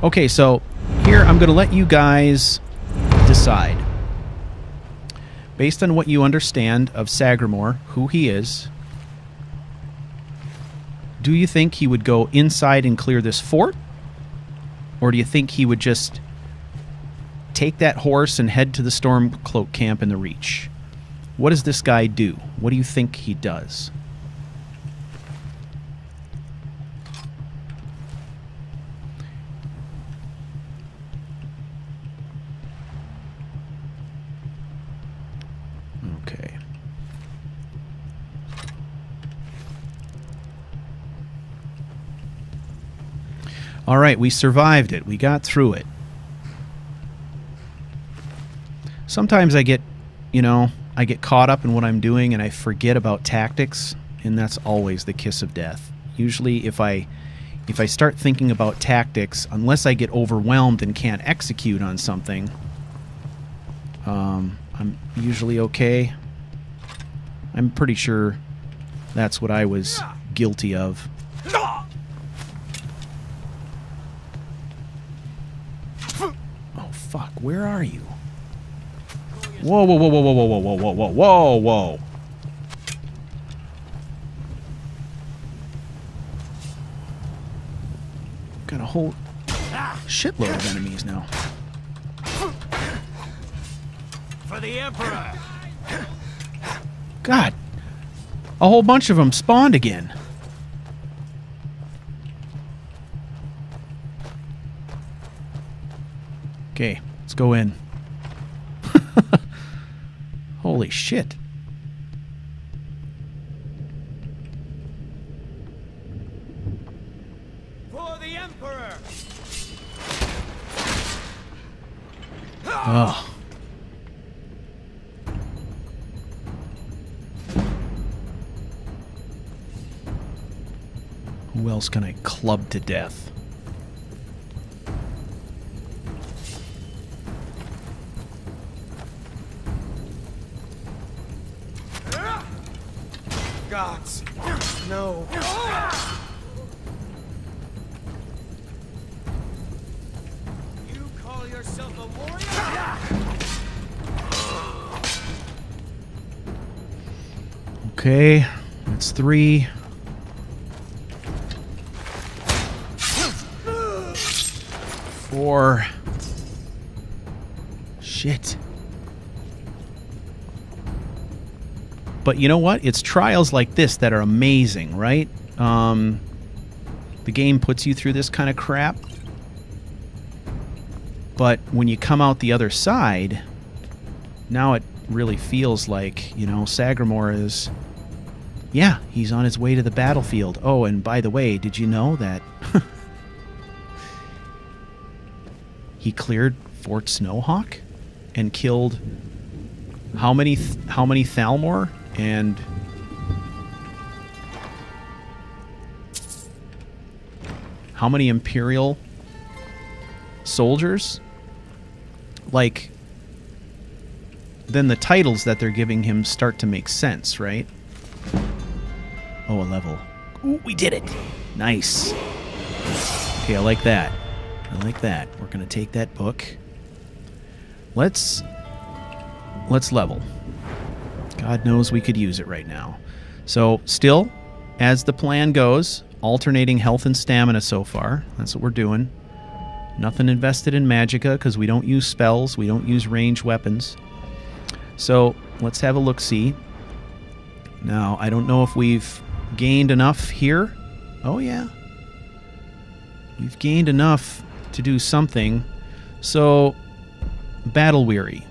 Okay, so here I'm going to let you guys decide. Based on what you understand of Sagramore, who he is, do you think he would go inside and clear this fort? Or do you think he would just take that horse and head to the Stormcloak camp in the Reach? What does this guy do? What do you think he does? Okay. All right, we survived it. We got through it. Sometimes I get, I get caught up in what I'm doing and I forget about tactics, and that's always the kiss of death. Usually if I start thinking about tactics, unless I get overwhelmed and can't execute on something, I'm usually okay. I'm pretty sure that's what I was guilty of. Oh, fuck. Where are you? Whoa, whoa, whoa, whoa, whoa, whoa, whoa, whoa, whoa, whoa, whoa. Got a whole shitload of enemies now. For the Emperor. God. A whole bunch of them spawned again. Okay, let's go in. Holy shit. For the Emperor. Oh. Who else can I club to death? Gods. No. You call yourself a warrior? Okay, that's 3. 4. Shit. But you know what? It's trials like this that are amazing, right? The game puts you through this kind of crap. But when you come out the other side, now it really feels like, Sagramore is... Yeah, he's on his way to the battlefield. Oh, and by the way, did you know that... he cleared Fort Snowhawk and killed... How many Thalmor? And how many Imperial soldiers? Like, then the titles that they're giving him start to make sense, right? Oh, a level. Ooh, we did it. Nice. Okay, I like that. I like that. We're going to take that book. Let's level. God knows we could use it right now. So, still, as the plan goes, alternating health and stamina so far. That's what we're doing. Nothing invested in magicka because we don't use spells. We don't use ranged weapons. So, let's have a look-see. Now, I don't know if we've gained enough here. Oh, yeah. We've gained enough to do something. So, battle weary.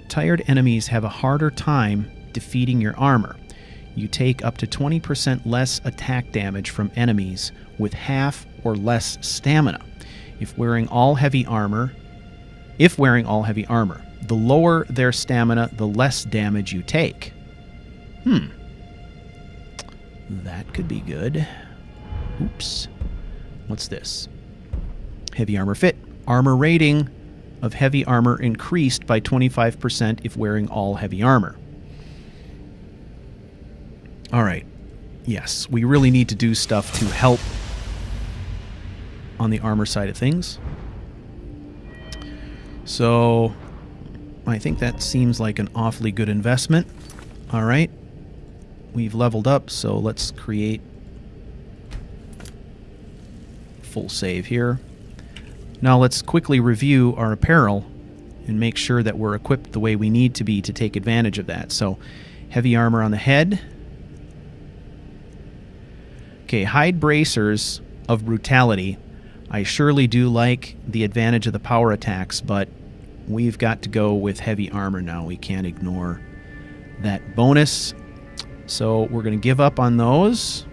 Tired enemies have a harder time defeating your armor. You take up to 20% less attack damage from enemies with half or less stamina. If wearing all heavy armor, the lower their stamina, the less damage you take. That could be good. Oops. What's this? Heavy armor fit. Armor rating of heavy armor increased by 25% if wearing all heavy armor. All right. Yes, we really need to do stuff to help on the armor side of things. So I think that seems like an awfully good investment. All right. We've leveled up, so let's create full save here. Now let's quickly review our apparel and make sure that we're equipped the way we need to be to take advantage of that. So heavy armor on the head. Okay, hide bracers of brutality. I surely do like the advantage of the power attacks, but we've got to go with heavy armor now. We can't ignore that bonus. So we're going to give up on those.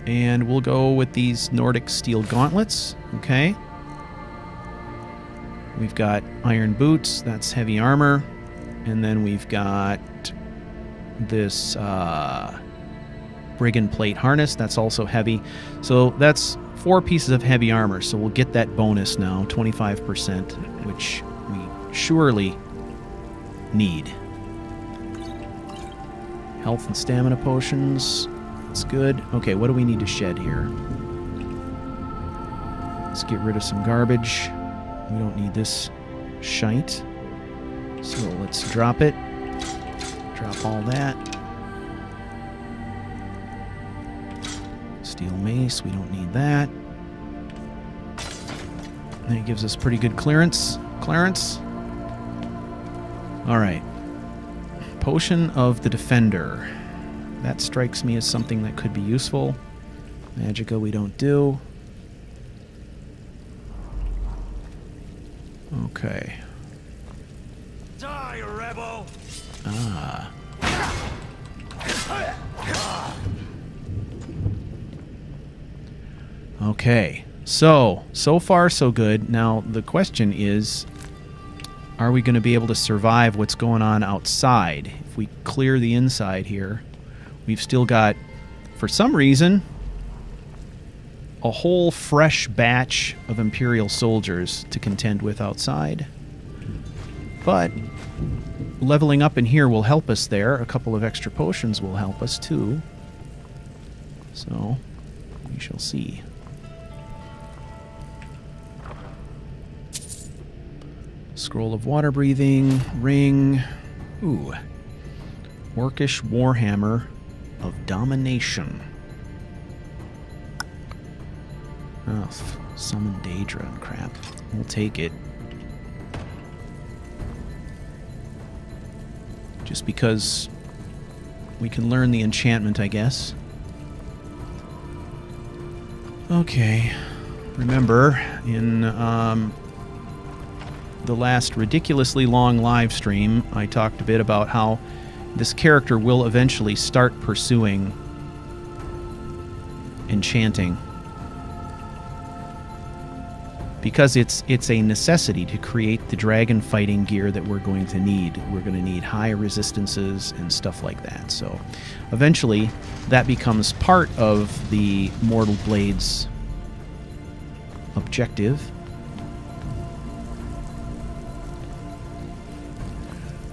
And we'll go with these Nordic steel gauntlets. Okay. We've got iron boots. That's heavy armor. And then we've got this brigand plate harness. That's also heavy. So that's 4 pieces of heavy armor. So we'll get that bonus now, 25%, which we surely need. Health and stamina potions. That's good. Okay, what do we need to shed here? Let's get rid of some garbage. We don't need this shite. So let's drop it. Drop all that. Steel mace, we don't need that. That gives us pretty good clearance. Alright. Potion of the Defender. That strikes me as something that could be useful. Magicka we don't do. Okay. Die, rebel! Ah. Okay. So far so good. Now the question is, are we going to be able to survive what's going on outside? If we clear the inside here, we've still got, for some reason, a whole fresh batch of Imperial soldiers to contend with outside. But leveling up in here will help us there. A couple of extra potions will help us too. So, we shall see. Scroll of water breathing, ring. Ooh. Orcish Warhammer of Domination. Oh, summon Daedra and crap. We'll take it. Just because we can learn the enchantment, I guess. Okay. Remember, in the last ridiculously long live stream, I talked a bit about how this character will eventually start pursuing enchanting. Because it's a necessity to create the dragon fighting gear that we're going to need. We're going to need high resistances and stuff like that. So eventually that becomes part of the Mortal Blades objective.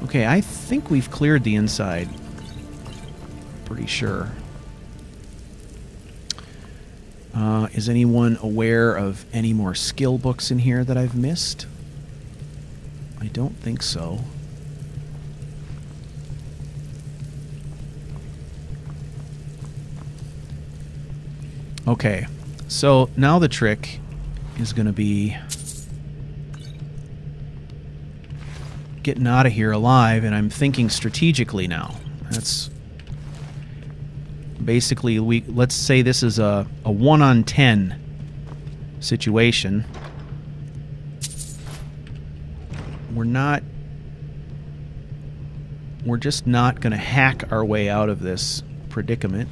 Okay, I think we've cleared the inside. Pretty sure. Is anyone aware of any more skill books in here that I've missed? I don't think so. Okay, so now the trick is going to be getting out of here alive, and I'm thinking strategically now. That's basically, let's say this is a 1-on-10 situation. We're just not going to hack our way out of this predicament.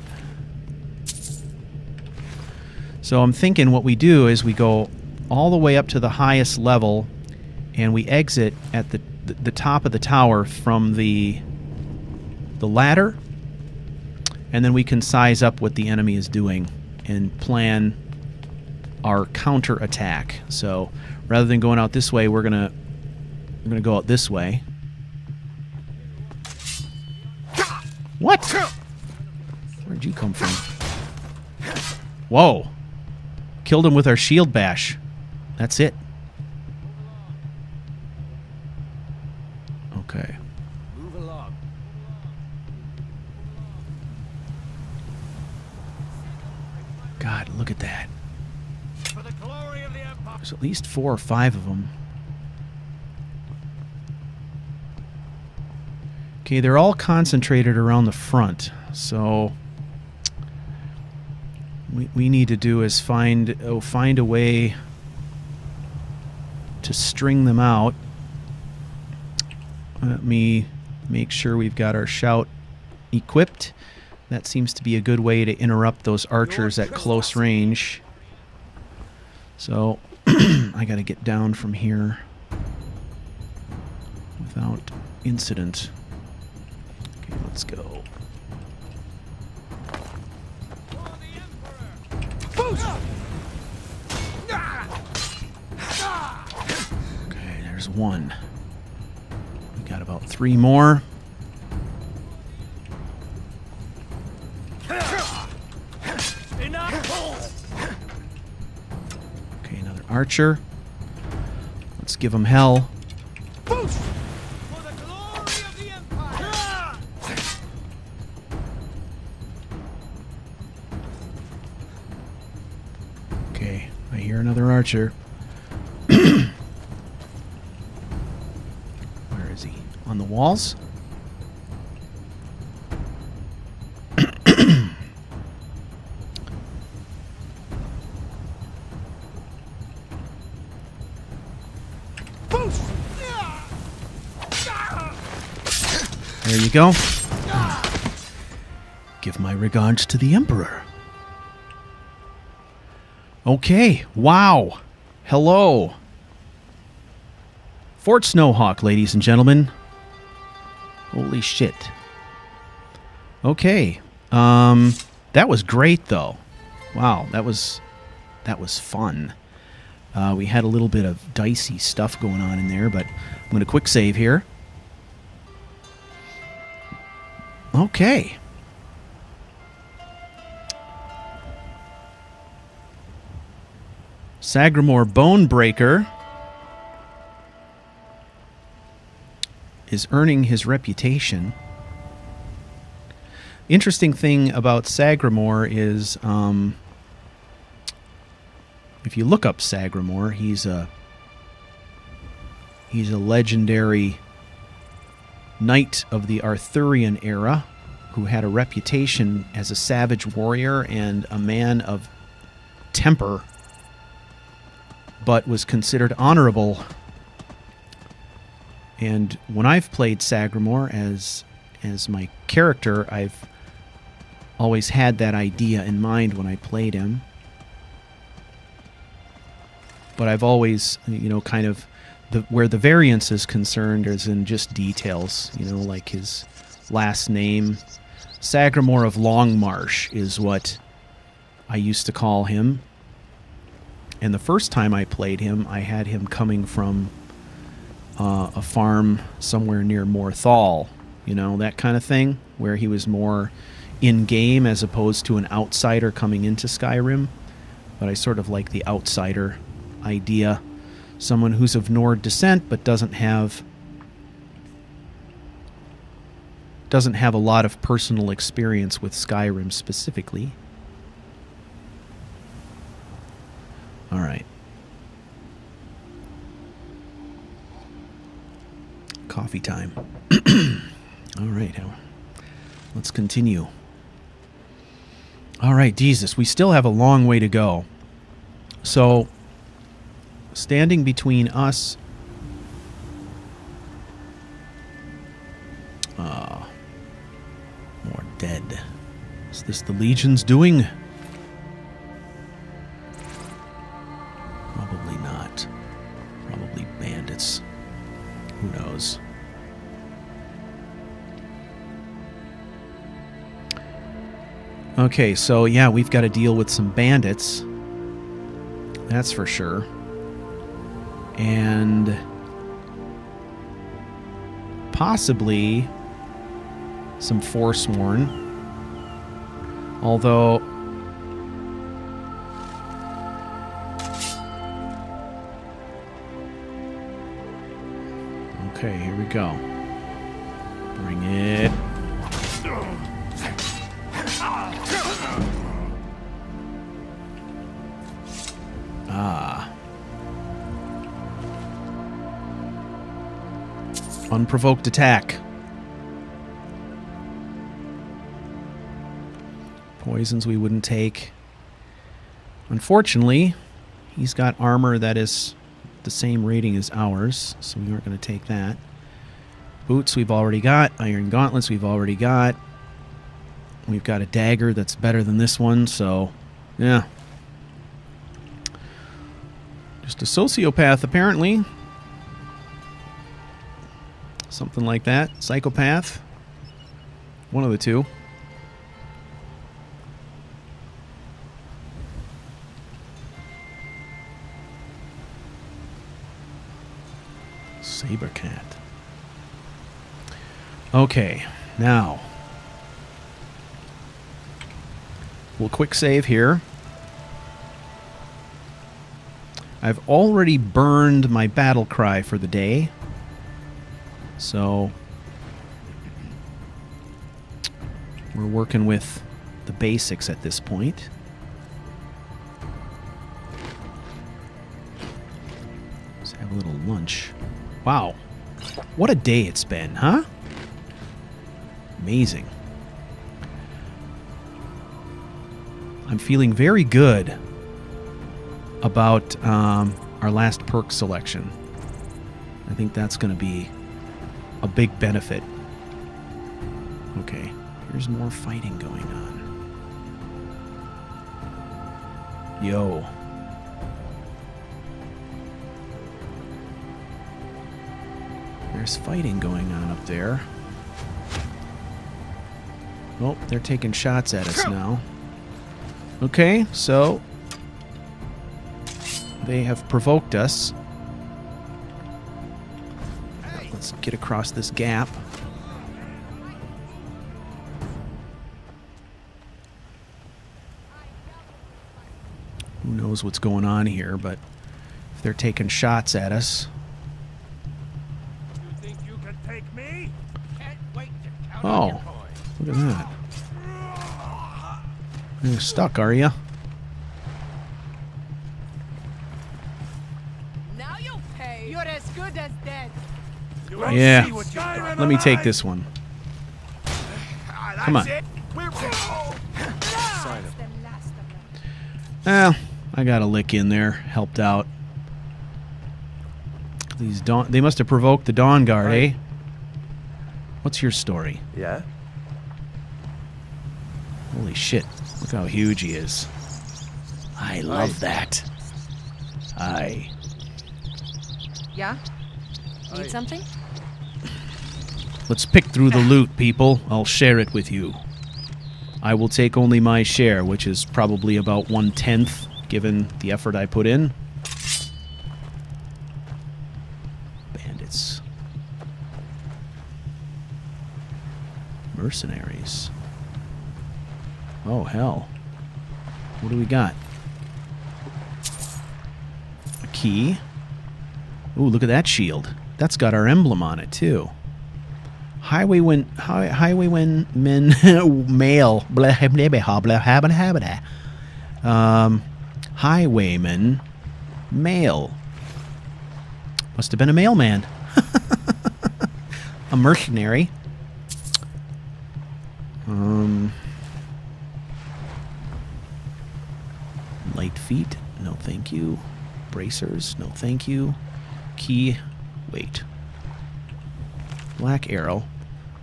So I'm thinking what we do is we go all the way up to the highest level, and we exit at the top of the tower from the ladder, and then we can size up what the enemy is doing and plan our counter attack. So rather than going out this way, we're gonna go out this way. What? Where'd you come from? Whoa. Killed him with our shield bash. That's it. Okay. Move along. God, look at that. For the glory of the Empire. There's at least 4 or 5 of them. Okay, they're all concentrated around the front, so we need to do is find a way to string them out. Let me make sure we've got our shout equipped. That seems to be a good way to interrupt those archers at close range. So I got to get down from here without incident. Okay, let's go. Okay, there's one. We got about 3 more. Okay, another archer. Let's give him hell. For the glory of the Empire. Okay, I hear another archer. Where is he? On the walls? There you go. Give my regards to the Emperor. Okay, wow. Hello. Fort Snowhawk, ladies and gentlemen. Holy shit. Okay. That was great, though. Wow, that was fun. We had a little bit of dicey stuff going on in there, but I'm going to quick save here. Okay. Sagramore Bonebreaker is earning his reputation. Interesting thing about Sagramore is, if you look up Sagramore, he's a legendary knight of the Arthurian era who had a reputation as a savage warrior and a man of temper, but was considered honorable. And when I've played Sagramore as my character, I've always had that idea in mind when I played him. But I've always, kind of, where the variance is concerned is in just details, like his last name. Sagramore of Longmarsh is what I used to call him. And the first time I played him, I had him coming from a farm somewhere near Morthal, that kind of thing, where he was more in-game as opposed to an outsider coming into Skyrim. But I sort of like the outsider idea. Someone who's of Nord descent but doesn't have a lot of personal experience with Skyrim specifically. All right. Coffee time. All right. Let's continue. All right, Jesus, we still have a long way to go. So, standing between us... more dead. Is this the Legion's doing? Probably not. Probably bandits. Who knows? Okay, so yeah, we've got to deal with some bandits. That's for sure. And possibly some Forsworn. Although Okay, here we go. Bring it. Ah. Unprovoked attack. Poisons we wouldn't take. Unfortunately, he's got armor that is the same rating as ours, so we aren't going to take that. Boots we've already got. Iron gauntlets we've already got. We've got a dagger that's better than this one, so yeah. Just a sociopath, apparently. Something like that. Psychopath. One of the two. Saber cat. Okay, now we'll quick save here. I've already burned my battle cry for the day, so we're working with the basics at this point. Let's have a little lunch. Wow, what a day it's been, huh? Amazing. I'm feeling very good about our last perk selection. I think that's going to be a big benefit. Okay, here's more fighting going on. Yo. There's fighting going on up there. Oh, they're taking shots at us now. Okay, so they have provoked us. Let's get across this gap. Who knows what's going on here, but if they're taking shots at us. You think you can take me? Can't wait to count Oh, your coins. look at that. You're stuck, are you? Now you'll pay. You're as good as dead. You won't Yeah. see what you've done. Let me take this one. Come on. That's it. We're That's the last of them. Well, I got a lick in there. Helped out. These they must have provoked the Dawn Guard, eh? What's your story? Yeah? Holy shit. Look how huge he is. I love that. Yeah? Need something? Let's pick through the loot, people. I'll share it with you. I will take only my share, which is probably about 1/10, given the effort I put in. Bandits. Mercenaries. Oh, hell. What do we got? A key. Ooh, look at that shield. That's got our emblem on it, too. Highwaymen male. Highwayman male. Must have been a mailman. A mercenary. Light feet. No, thank you. Bracers. No, thank you. Key. Wait. Black Arrow.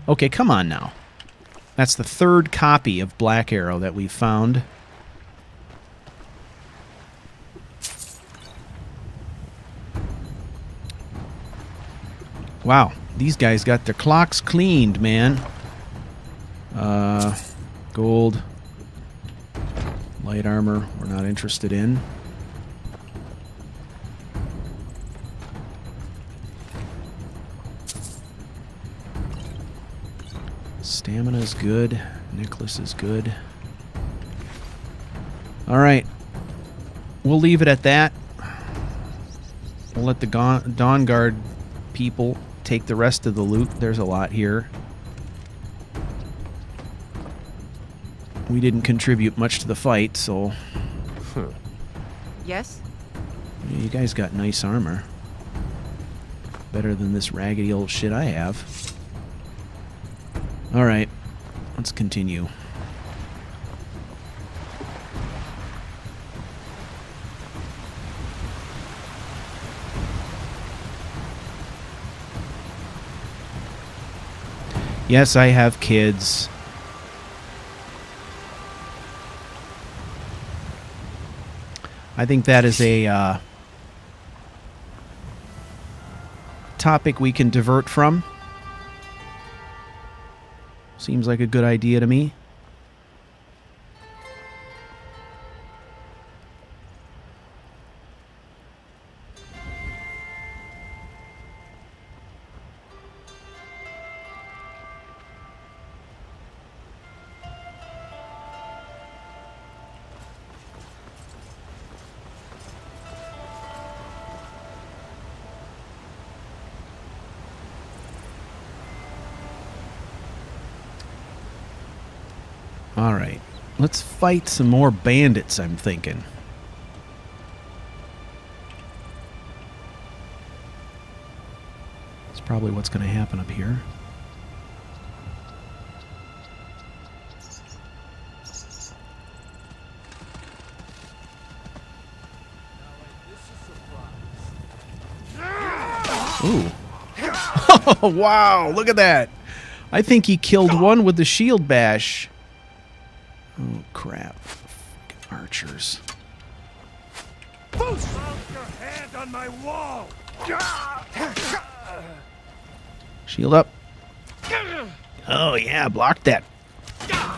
Okay, come on now. That's the third copy of Black Arrow that we found. Wow, these guys got their clocks cleaned, man. Gold. Light armor, we're not interested in. Stamina's good. Necklace is good. Alright. We'll leave it at that. We'll let the Dawn Guard people take the rest of the loot. There's a lot here. We didn't contribute much to the fight, so... Yes? Yeah, you guys got nice armor. Better than this raggedy old shit I have. Alright, let's continue. Yes, I have kids. I think that is a topic we can divert from. Seems like a good idea to me. Alright, let's fight some more bandits, I'm thinking. That's probably what's going to happen up here. Ooh. Oh, wow, look at that. I think he killed one with the shield bash. Oh, crap. Fucking archers. Mount your hand on my wall. Shield up. Oh, yeah, blocked that.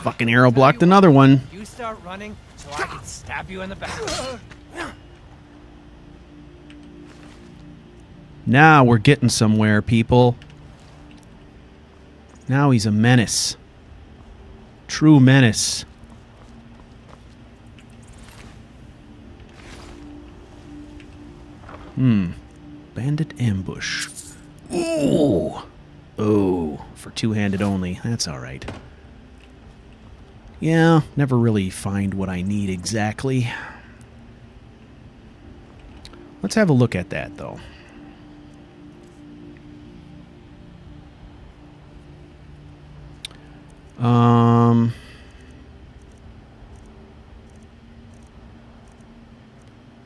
Fucking arrow blocked another one. You start running so I can stab you in the back. Now we're getting somewhere, people. Now he's a menace. True menace. Bandit ambush. Ooh. Oh, for two-handed only. That's alright. Yeah, never really find what I need exactly. Let's have a look at that, though.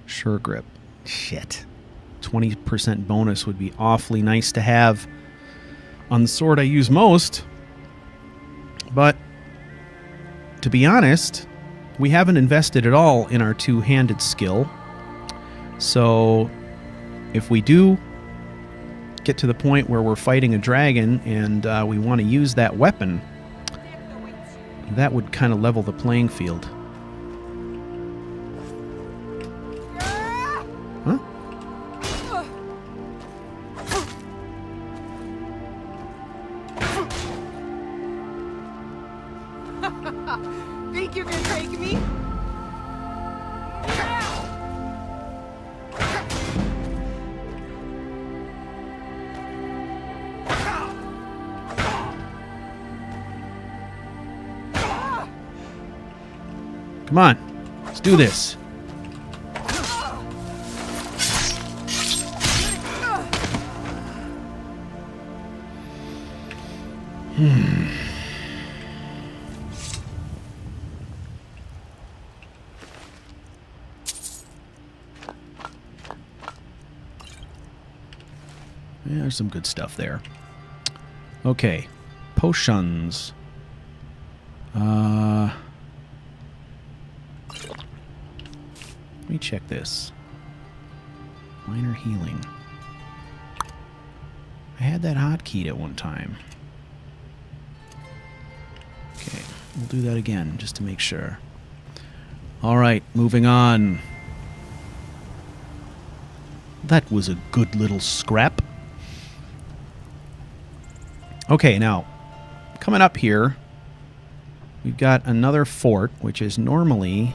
Sure grip. Shit. 20% bonus would be awfully nice to have on the sword I use most. But, to be honest, we haven't invested at all in our two-handed skill. So, if we do get to the point where we're fighting a dragon and we want to use that weapon, that would kind of level the playing field. Huh? Think you can take me? Come on, let's do this. Yeah, there's some good stuff there. Okay, potions. Let me check this. Minor healing. I had that hotkeyed at one time. Okay, we'll do that again just to make sure. Alright, moving on. That was a good little scrap. Okay, now, coming up here, we've got another fort, which is normally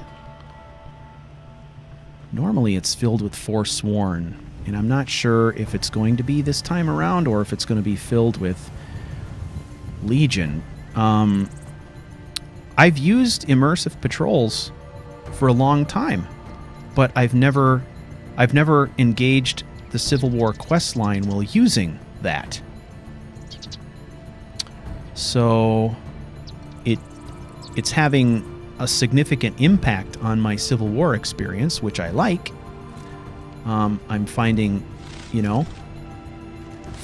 it's filled with Forsworn. And I'm not sure if it's going to be this time around or if it's going to be filled with Legion. I've used immersive patrols for a long time, but I've never engaged the Civil War quest line while using that. So it's having a significant impact on my Civil War experience, which I like. I'm finding,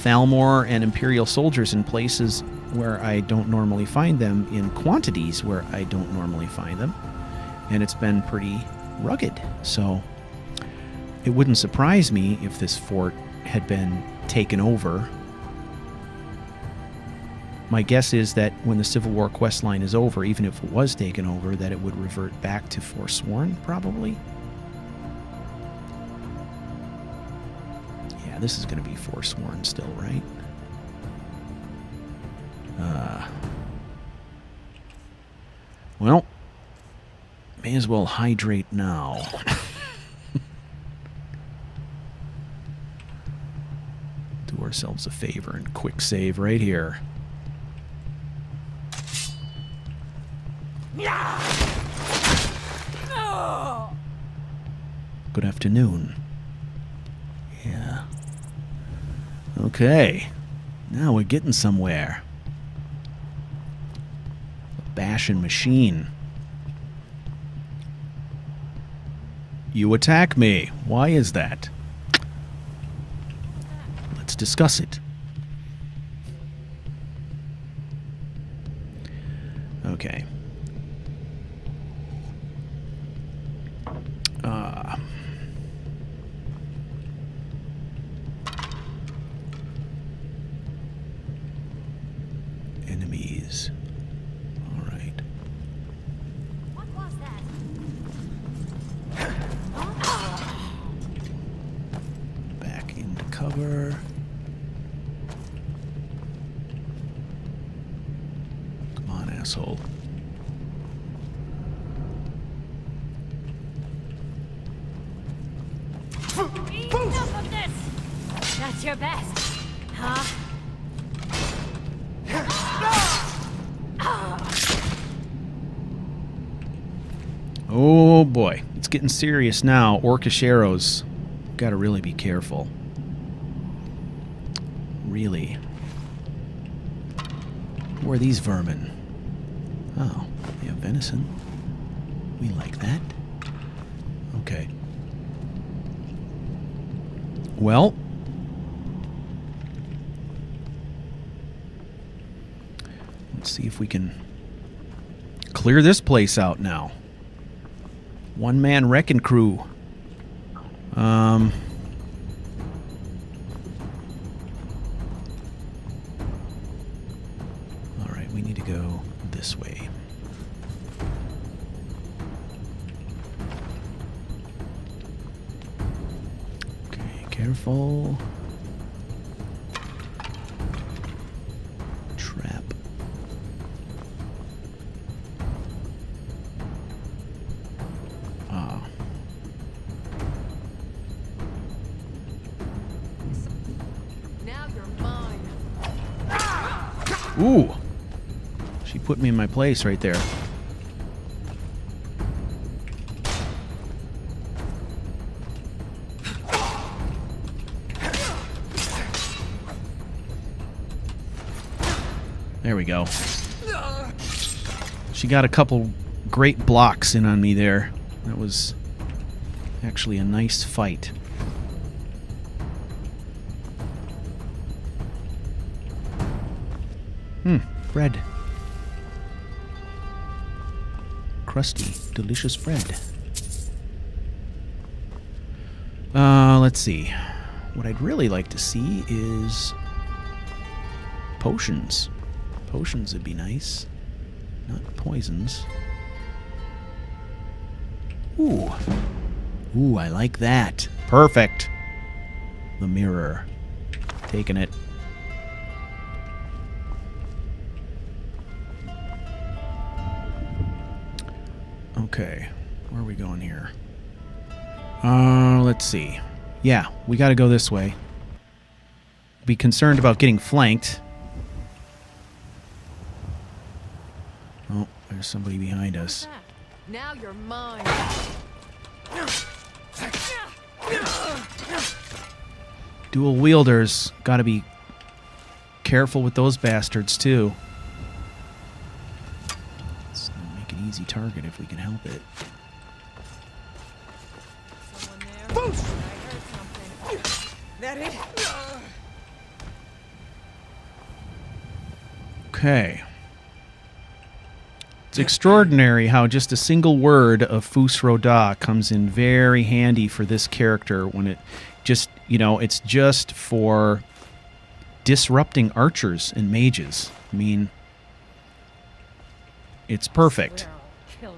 Thalmor and Imperial soldiers in places where I don't normally find them, in quantities where I don't normally find them. And it's been pretty rugged. So it wouldn't surprise me if this fort had been taken over. My guess is that when the Civil War quest line is over, even if it was taken over, that it would revert back to Forsworn, probably. Yeah, this is going to be Forsworn still, right? Well, may as well hydrate now. Do ourselves a favor and quick save right here. Good afternoon. Yeah. Okay. Now we're getting somewhere. A bashing machine. You attack me. Why is that? Let's discuss it. Okay. Enemies. All right. What was that? Back into cover. Come on, asshole. Enough of this! That's your best, huh? Oh boy, it's getting serious now. Orcish arrows. Gotta really be careful. Really. Who are these vermin? Oh, they have venison. We like that. Okay. Well. Let's see if we can clear this place out now. One-man wrecking crew. All right, we need to go this way. Okay, careful. Trap. Now you're mine. Ooh! She put me in my place right there. There we go. She got a couple great blocks in on me there. That was actually a nice fight. Bread. Crusty, delicious bread. Let's see. What I'd really like to see is potions. Potions would be nice. Not poisons. Ooh. Ooh, I like that. Perfect. The mirror. Taking it. Okay, where are we going here? Let's see. Yeah, we got to go this way. Be concerned about getting flanked. Oh, there's somebody behind us. Now you're mine. Dual wielders. Got to be careful with those bastards, too. Let's make an easy target if we can help it. Someone there? I heard something. That it? Okay. It's extraordinary how just a single word of Fus Roda comes in very handy for this character when it just, you know, it's just for disrupting archers and mages. I mean, it's perfect. Swear I'll kill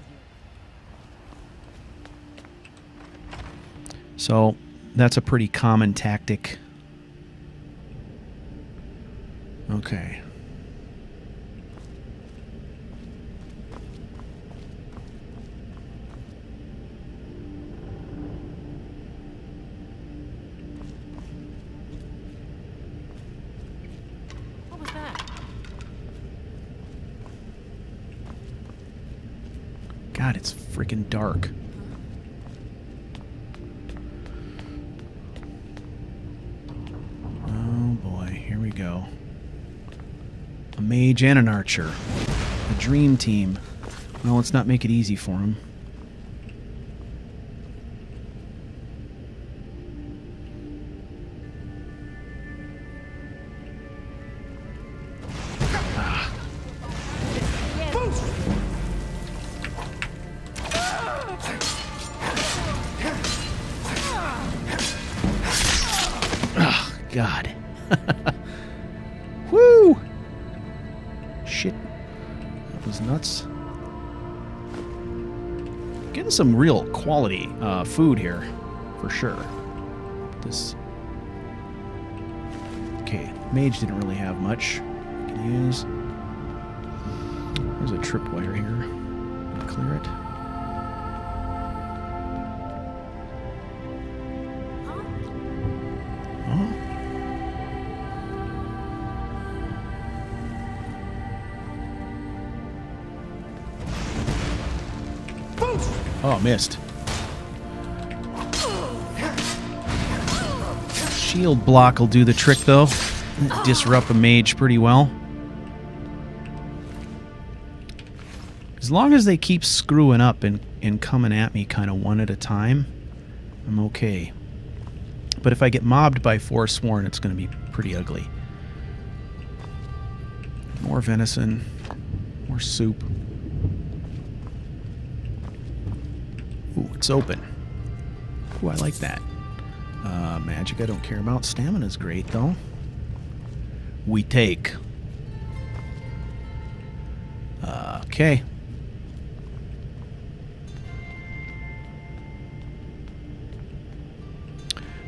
you. So that's a pretty common tactic. Okay. What was that? God, it's freaking dark. Oh boy, here we go. A mage and an archer. A dream team. Well, let's not make it easy for him. God. Woo! Shit. That was nuts. Getting some real quality food here, for sure. This. Okay, mage didn't really have much I could use. There's a tripwire here. Clear it. Oh. Oh, missed. Shield block will do the trick, though. Disrupt a mage pretty well. As long as they keep screwing up and coming at me kind of one at a time, I'm okay. But if I get mobbed by Forsworn, it's going to be pretty ugly. More venison. More soup. Ooh, it's open. Ooh, I like that. Magic I don't care about. Stamina's great, though. We take. Okay.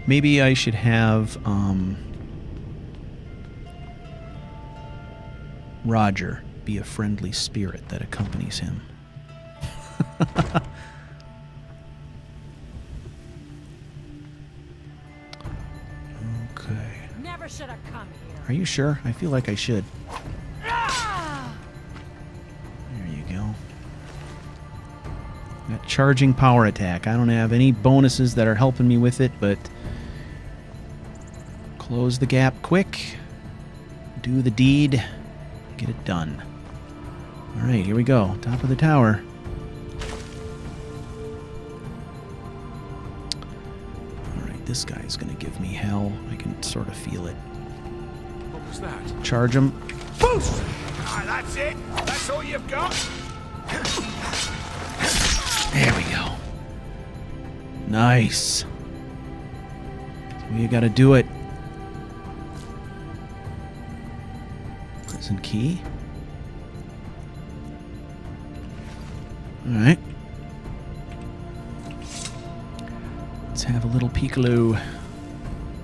Maybe I should have Roger be a friendly spirit that accompanies him. Okay. Never should have come here. Are you sure? I feel like I should. There you go. That charging power attack. I don't have any bonuses that are helping me with it, but close the gap quick. Do the deed. Get it done. All right, here we go. Top of the tower. All right, this guy's going to give me hell. I can sort of feel it. What was that? Charge him. Ah, that's it. That's all you've got. There we go. Nice. We got to do it. Prison key. All right. Let's have a little peekaloo.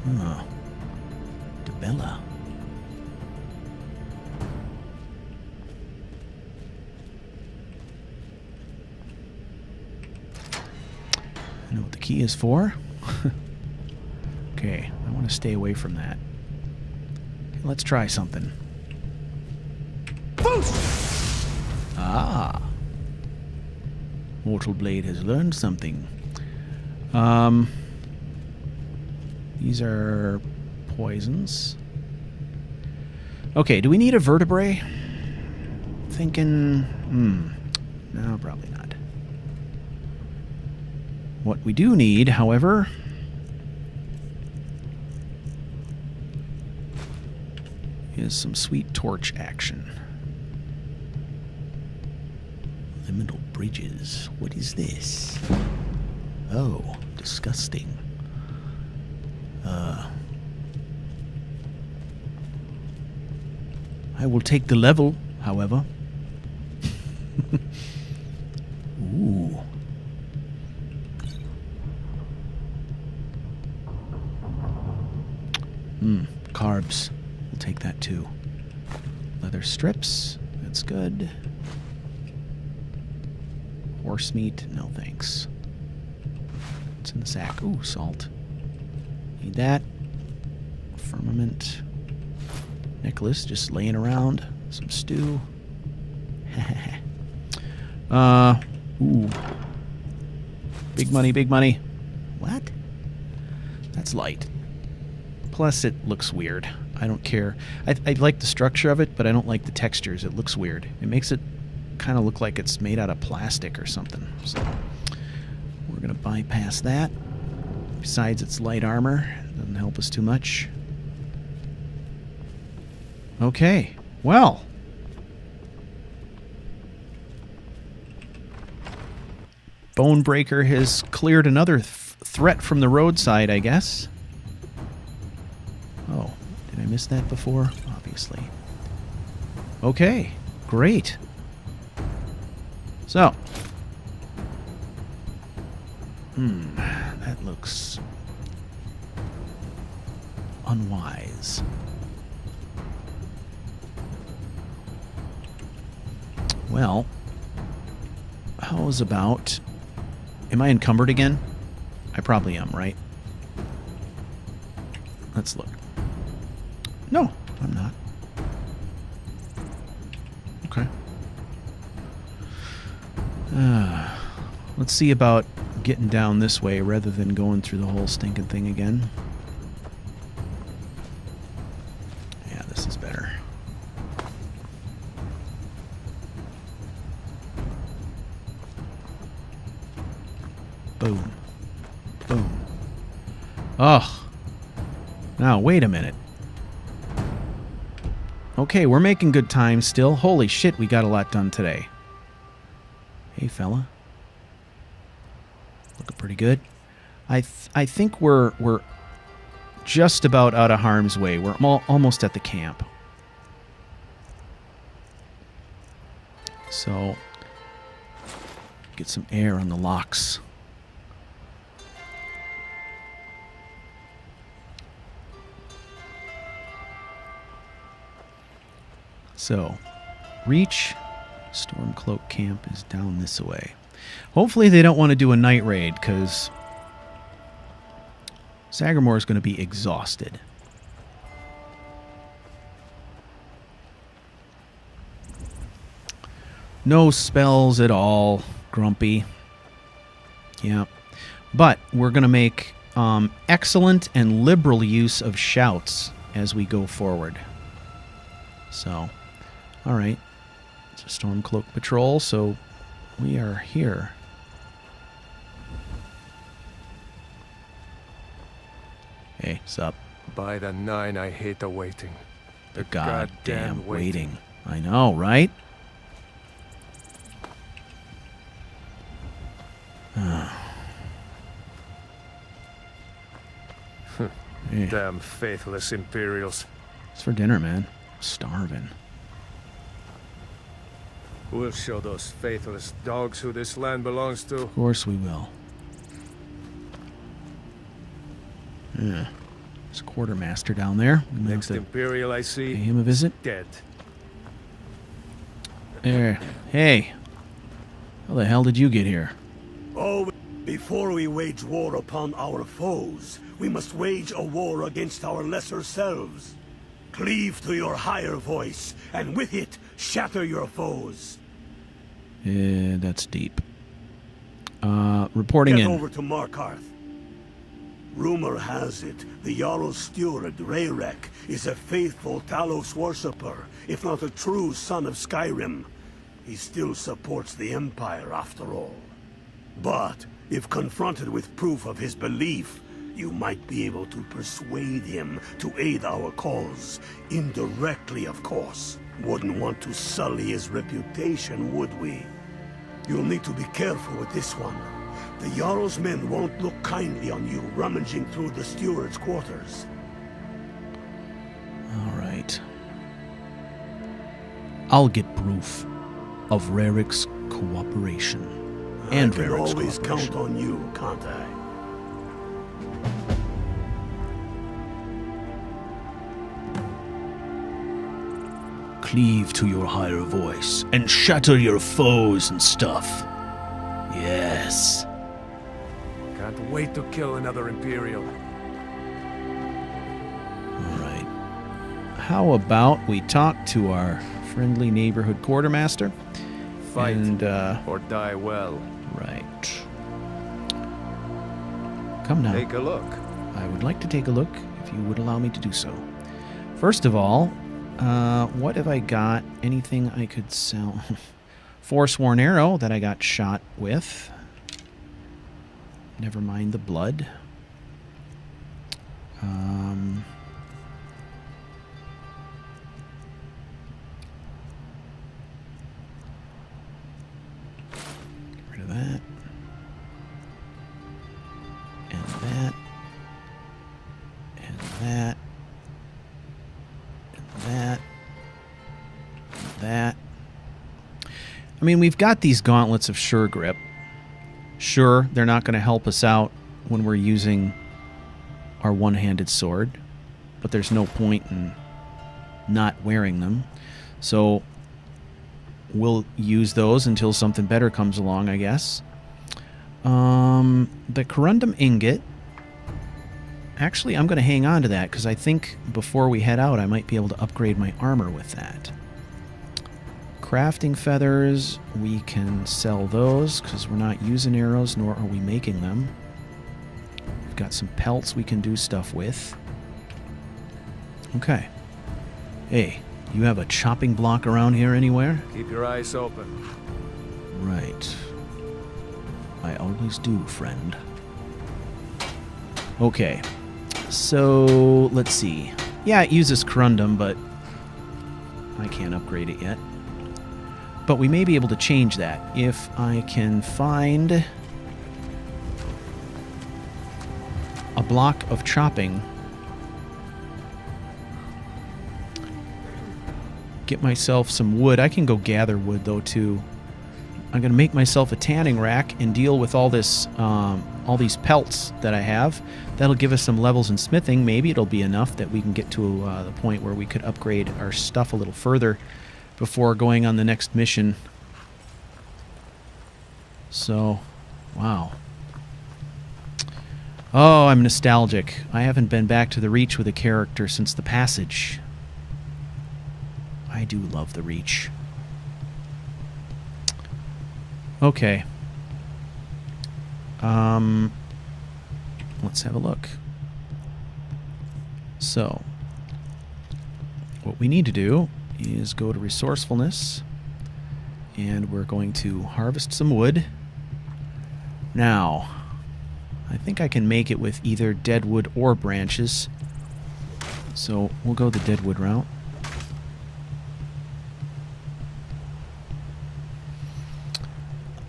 Oh. DeBella. I know what the key is for. Okay, I want to stay away from that. Okay, let's try something. Ah. Mortal Blade has learned something. These are poisons. Okay, do we need a vertebrae? Thinking... no, probably not. What we do need, however... is some sweet torch action. Liminal bridges. What is this? Oh, disgusting. I will take the level, however. Ooh. Carbs. We'll take that too. Leather strips. That's good. Horse meat. No thanks. What's in the sack? Ooh, salt. Need that. Firmament. Necklace just laying around. Some stew. Ooh. Big money, big money. What? That's light. Plus, it looks weird. I don't care. I like the structure of it, but I don't like the textures. It looks weird. It makes it kind of look like it's made out of plastic or something. So, we're going to bypass that. Besides, it's light armor. Doesn't help us too much. Okay. Well. Bonebreaker has cleared another threat from the roadside, I guess. Oh, did I miss that before? Obviously. Okay, great. So. That looks unwise. Well, how's about... Am I encumbered again? I probably am, right? Let's look. No, I'm not. Okay. Let's see about getting down this way rather than going through the whole stinking thing again. Yeah, this is better. Boom. Boom. Oh. Now, wait a minute. Okay, we're making good time still. Holy shit, we got a lot done today. Hey, fella. Looking pretty good. I think we're just about out of harm's way. We're almost at the camp. So, get some air on the locks. So, reach. Stormcloak camp is down this way. Hopefully they don't want to do a night raid, because Sagamore is going to be exhausted. No spells at all, Grumpy. Yeah. But we're going to make excellent and liberal use of shouts as we go forward. So... Alright, it's a Stormcloak patrol, so we are here. Hey, sup? By the 9, I hate the waiting. The goddamn waiting. I know, right? Hey. Damn faithless Imperials. It's for dinner, man. I'm starving. We'll show those faithless dogs who this land belongs to. Of course we will. Yeah. There's a quartermaster down there. Next Imperial I see, pay him a visit. Dead. There. Hey. How the hell did you get here? Oh, Before we wage war upon our foes, we must wage a war against our lesser selves. Cleave to your higher voice, and with it, shatter your foes. Yeah, that's deep. Reporting Get in. over to Markarth. Rumor has it, the Jarl's steward, Rayrek, is a faithful Talos worshipper, if not a true son of Skyrim. He still supports the Empire, after all. But, if confronted with proof of his belief, you might be able to persuade him to aid our cause. Indirectly, of course. Wouldn't want to sully his reputation, would we? You'll need to be careful with this one. The Jarl's men won't look kindly on you rummaging through the steward's quarters. All right. I'll get proof of Rarik's cooperation. And I can Rarik's always cooperation. count on you, can't I? Cleave to your higher voice and shatter your foes and stuff. Yes. Can't wait to kill another Imperial. All right. How about we talk to our friendly neighborhood quartermaster? Fight And, or die well. right. Come now. Take a look. I would like to take a look, if you would allow me to do so. First of all, what have I got? Anything I could sell? Forsworn arrow that I got shot with. Never mind the blood. Get rid of that. And that. And that. And that. And that. I mean, we've got these gauntlets of sure grip. Sure, they're not going to help us out when we're using our one-handed sword, but there's no point in not wearing them. So we'll use those until something better comes along, I guess. The corundum ingot. Actually, I'm going to hang on to that because I think before we head out, I might be able to upgrade my armor with that. Crafting feathers, we can sell those because we're not using arrows, nor are we making them. We've got some pelts we can do stuff with. Okay. Hey, you have a chopping block around here anywhere? Keep your eyes open. Right. I always do, friend. Okay. So, let's see. Yeah, it uses corundum, but I can't upgrade it yet. But we may be able to change that if I can find a block of chopping. Get myself some wood. I can go gather wood, though, too. I'm going to make myself a tanning rack and deal with all this, all these pelts that I have. That'll give us some levels in smithing. Maybe it'll be enough that we can get to the point where we could upgrade our stuff a little further before going on the next mission. So, wow. Oh, I'm nostalgic. I haven't been back to the Reach with a character since the Passage. I do love the Reach. Okay. Let's have a look. So, what we need to do is go to resourcefulness, and we're going to harvest some wood. Now, I think I can make it with either dead wood or branches, so we'll go the dead wood route.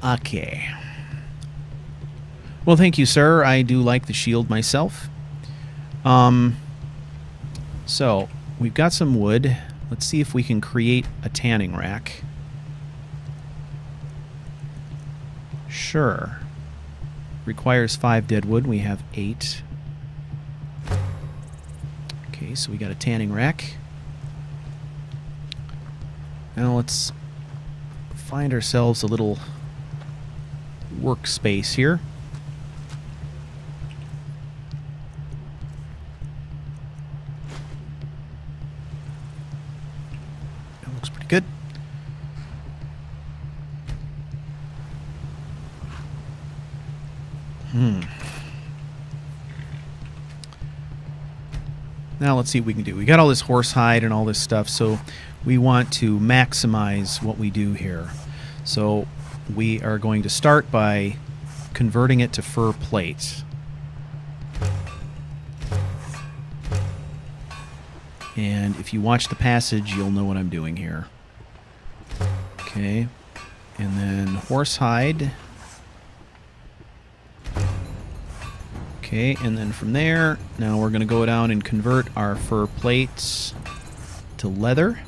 Okay. Well, thank you, sir. I do like the shield myself. So, we've got some wood. Let's see if we can create a tanning rack. Sure. Requires 5 dead wood. We have 8. Okay, so we got a tanning rack. Now let's find ourselves a little workspace here. Now let's see what we can do. We got all this horse hide and all this stuff, so we want to maximize what we do here. So we are going to start by converting it to fur plate. And if you watch the passage, you'll know what I'm doing here. Okay. And then horse hide. Okay, and then from there, now we're going to go down and convert our fur plates to leather.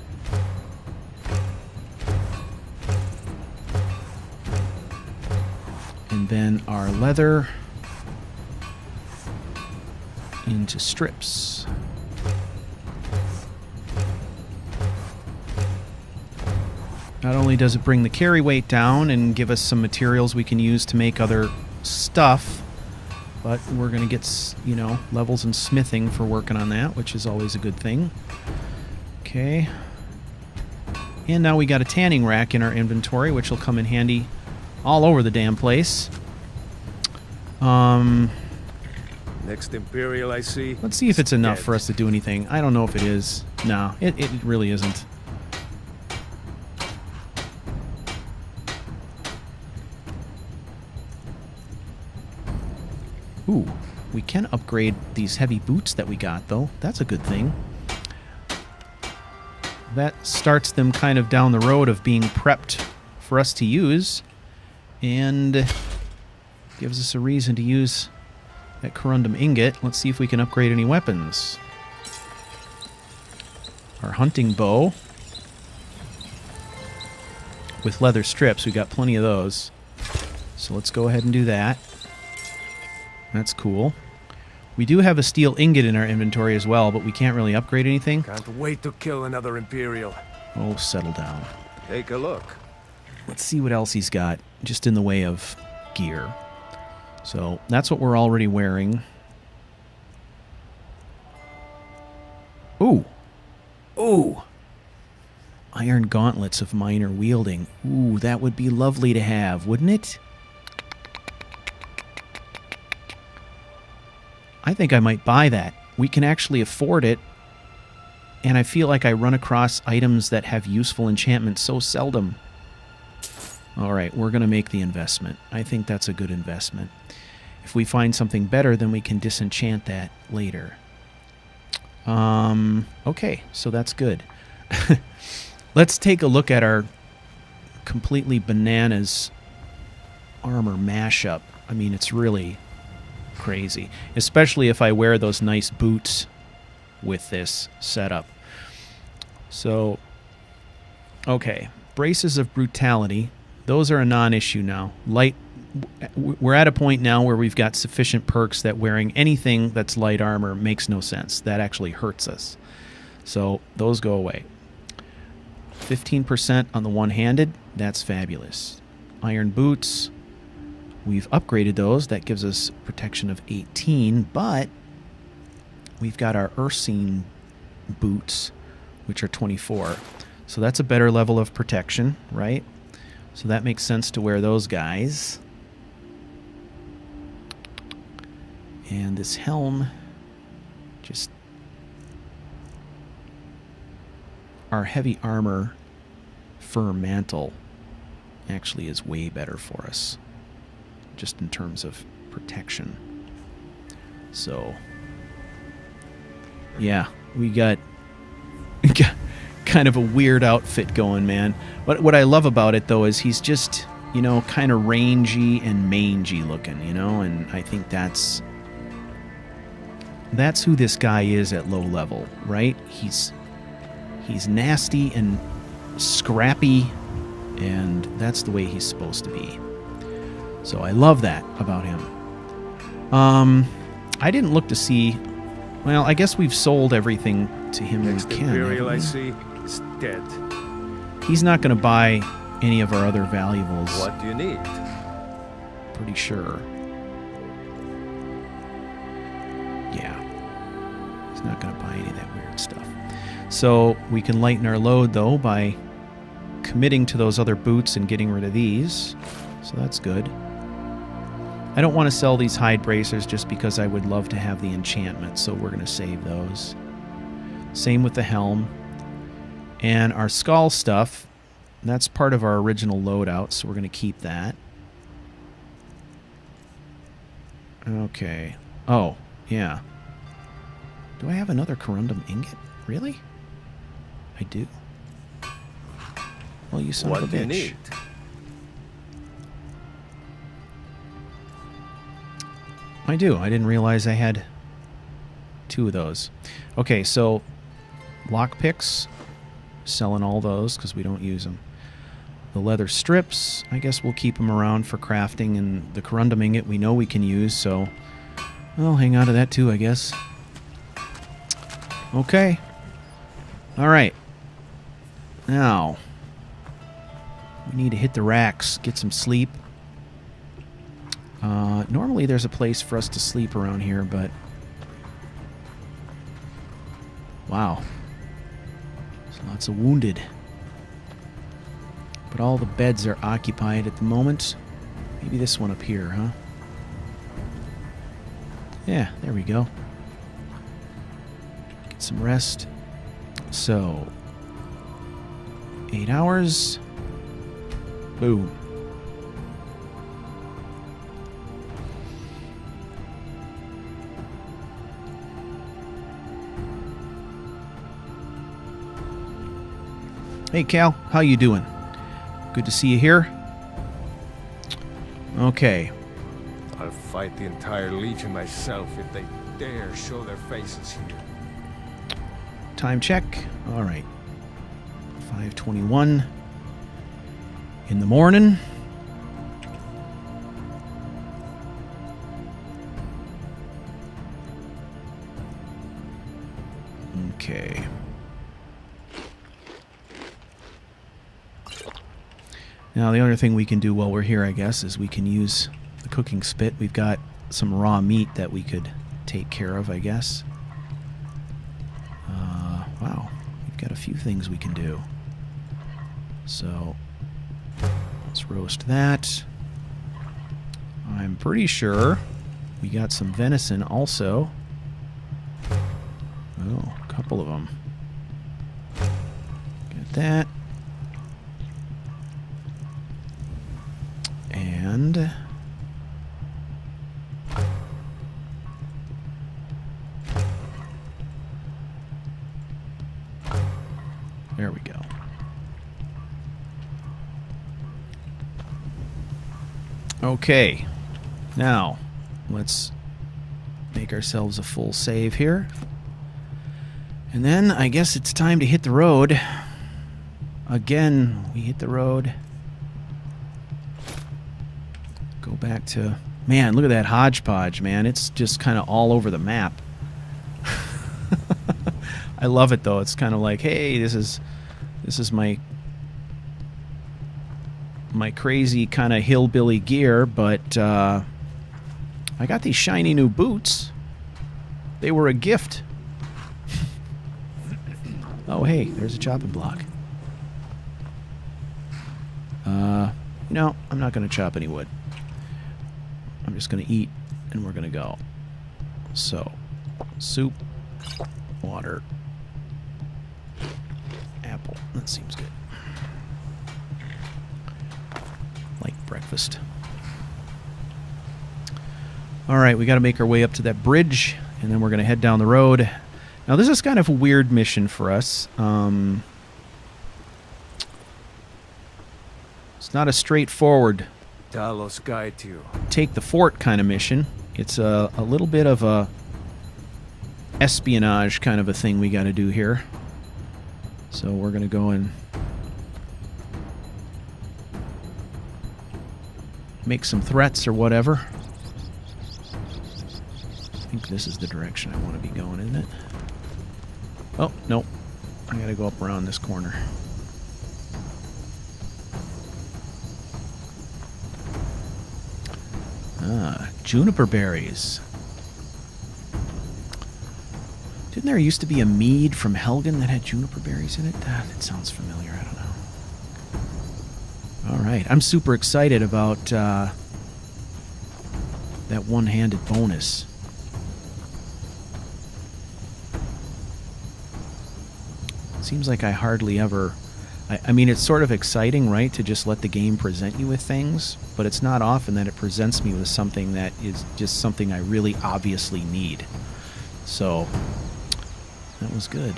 And then our leather into strips. Not only does it bring the carry weight down and give us some materials we can use to make other stuff, but we're going to get, you know, levels in smithing for working on that, which is always a good thing. Okay. And now we got a tanning rack in our inventory, which will come in handy all over the damn place. Next Imperial I see. Let's see if it's enough dead. for us to do anything. I don't know if it is. No, it really isn't. Ooh, we can upgrade these heavy boots that we got, though. That's a good thing. That starts them kind of down the road of being prepped for us to use, and gives us a reason to use that corundum ingot. Let's see if we can upgrade any weapons. Our hunting bow with leather strips. We got plenty of those. So let's go ahead and do that. That's cool. We do have a steel ingot in our inventory as well, but we can't really upgrade anything. Can't wait to kill another Imperial. Oh, settle down. Take a look. Let's see what else he's got, just in the way of gear. So that's what we're already wearing. Ooh. Ooh. Iron gauntlets of minor wielding. Ooh, that would be lovely to have, wouldn't it? I think I might buy that. We can actually afford it, and I feel like I run across items that have useful enchantments so seldom. Alright, we're going to make the investment. I think that's a good investment. If we find something better, then we can disenchant that later. Okay, so that's good. Let's take a look at our completely bananas armor mashup. I mean, it's really crazy, especially if I wear those nice boots with this setup. So, okay, braces of brutality, those are a non-issue now. We're at a point now where we've got sufficient perks that wearing anything that's light armor makes no sense. That actually hurts us. So those go away. 15% on the one-handed, that's fabulous. Iron boots, we've upgraded those. That gives us protection of 18, but we've got our Ursine boots, which are 24. So that's a better level of protection, right? So that makes sense to wear those guys. And this helm, just... Our heavy armor fur mantle actually is way better for us, just in terms of protection. So, yeah, we got kind of a weird outfit going, man. But what I love about it, though, is he's just, you know, kind of rangy and mangy looking, you know, and I think that's who this guy is at low level, right? He's nasty and scrappy, and that's the way he's supposed to be. So I love that about him. I didn't look to see... Well, I guess we've sold everything to him Next we can. Imperial I see is dead. He's not going to buy any of our other valuables. What do you need? Pretty sure. Yeah. He's not going to buy any of that weird stuff. So we can lighten our load, though, by committing to those other boots and getting rid of these. So that's good. I don't want to sell these hide bracers just because I would love to have the enchantment, so we're going to save those. Same with the helm. And our skull stuff, that's part of our original loadout, so we're going to keep that. Okay. Oh, yeah. Do I have another corundum ingot? Really? I do. Well, you son of a bitch. What do you need? I do. I didn't realize I had 2 of those. Okay, so lockpicks, selling all those because we don't use them. The leather strips, I guess we'll keep them around for crafting, and the corundum ingot we know we can use, so I'll hang on to that too, I guess. Okay. All right. Now, we need to hit the racks, get some sleep. Normally there's a place for us to sleep around here, but... Wow. There's lots of wounded. But all the beds are occupied at the moment. Maybe this one up here, huh? Yeah, there we go. Get some rest. So, 8 hours. Boom. Hey, Cal. How you doing? Good to see you here. Okay. I'll fight the entire Legion myself if they dare show their faces here. Time check. All right. 5:21 in the morning. Okay. Now, the other thing we can do while we're here, I guess, is we can use the cooking spit. We've got some raw meat that we could take care of, I guess. Wow. We've got a few things we can do. So, let's roast that. I'm pretty sure we got some venison also. Oh, a couple of them. Got that. And there we go. Okay, now let's make ourselves a full save here. And then I guess it's time to hit the road. Again, we hit the road. Go back to... Man, look at that hodgepodge, man. It's just kind of all over the map. I love it, though. It's kind of like, hey, this is my crazy kind of hillbilly gear, but I got these shiny new boots. They were a gift. Oh, hey, there's a chopping block. You know, I'm not going to chop any wood. I'm just going to eat, and we're going to go. So, soup, water, apple. That seems good. Like breakfast. All right, we got to make our way up to that bridge, and then we're going to head down the road. Now, this is kind of a weird mission for us. It's not a straightforward Talos guide you. take the fort kind of mission. It's a little bit of a espionage kind of a thing we got to do here. So we're going to go and make some threats or whatever. I think this is the direction I want to be going, isn't it? Oh, no. I got to go up around this corner. Ah, juniper berries. Didn't there used to be a mead from Helgen that had juniper berries in it? That sounds familiar. I don't know. All right. I'm super excited about that one-handed bonus. Seems like I hardly ever... I mean, it's sort of exciting, right, to just let the game present you with things, but it's not often that it presents me with something that is just something I really obviously need. So, that was good.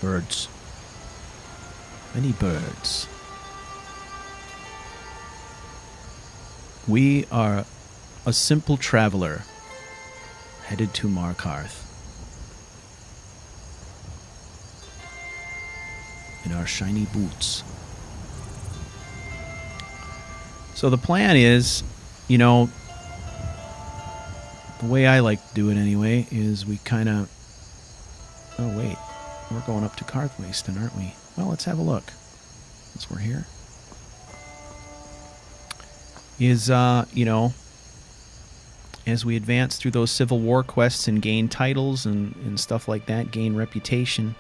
Birds. Many birds. We are a simple traveler headed to Markarth in our shiny boots. So the plan is, you know, the way I like to do it anyway, is we kind of... Oh, wait. We're going up to Karthwasten, aren't we? Well, let's have a look. Since we're here. Is, you know, as we advance through those Civil War quests and gain titles and stuff like that, gain reputation,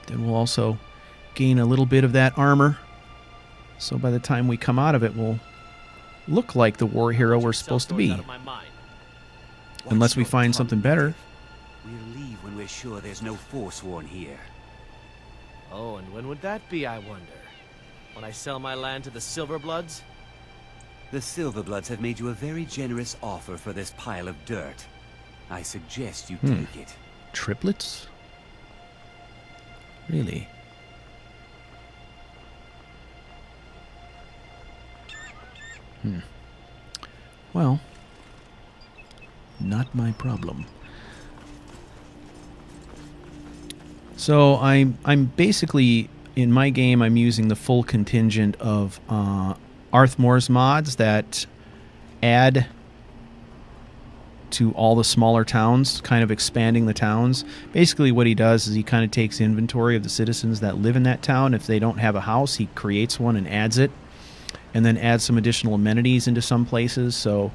then we'll also gain a little bit of that armor. So by the time we come out of it, we'll look like the war hero we're supposed to be. Unless we find something better. We'll leave when we're sure there's no Forsworn here. Oh, and when would that be, I wonder? When I sell my land to the Silverbloods? The Silverbloods have made you a very generous offer for this pile of dirt. I suggest you take it. Triplets? Really? Well, not my problem. So I'm basically, in my game, I'm using the full contingent of Arthmore's mods that add to all the smaller towns, kind of expanding the towns. Basically what he does is he kind of takes inventory of the citizens that live in that town. If they don't have a house, he creates one and adds it, and then adds some additional amenities into some places. So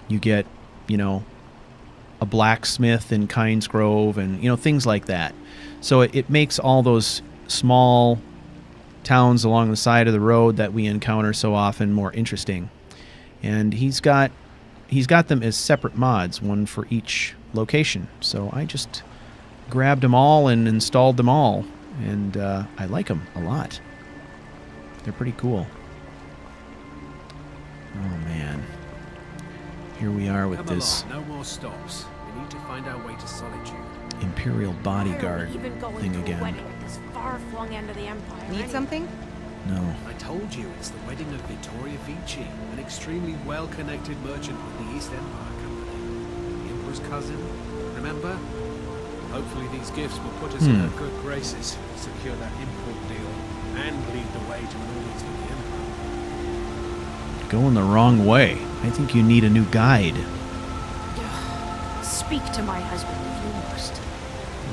you get, you know, a blacksmith in Kynes Grove and, you know, things like that. So it makes all those small towns along the side of the road that we encounter so often more interesting. And he's got them as separate mods, one for each location. So I just grabbed them all and installed them all, and I like them a lot. They're pretty cool. Oh man, here we are with this no more stops. We need to find our way to Solitude. Imperial bodyguard Even going thing to a again. wedding at this far-flung end of the Empire. Need something? No. I told you, it's the wedding of Vittoria Vici, an extremely well-connected merchant with the East Empire Company. The Emperor's cousin, remember? Hopefully these gifts will put us in her good graces, secure that import deal, and lead the way to an audience with the Emperor. Going the wrong way. I think you need a new guide. Speak to my husband if you must.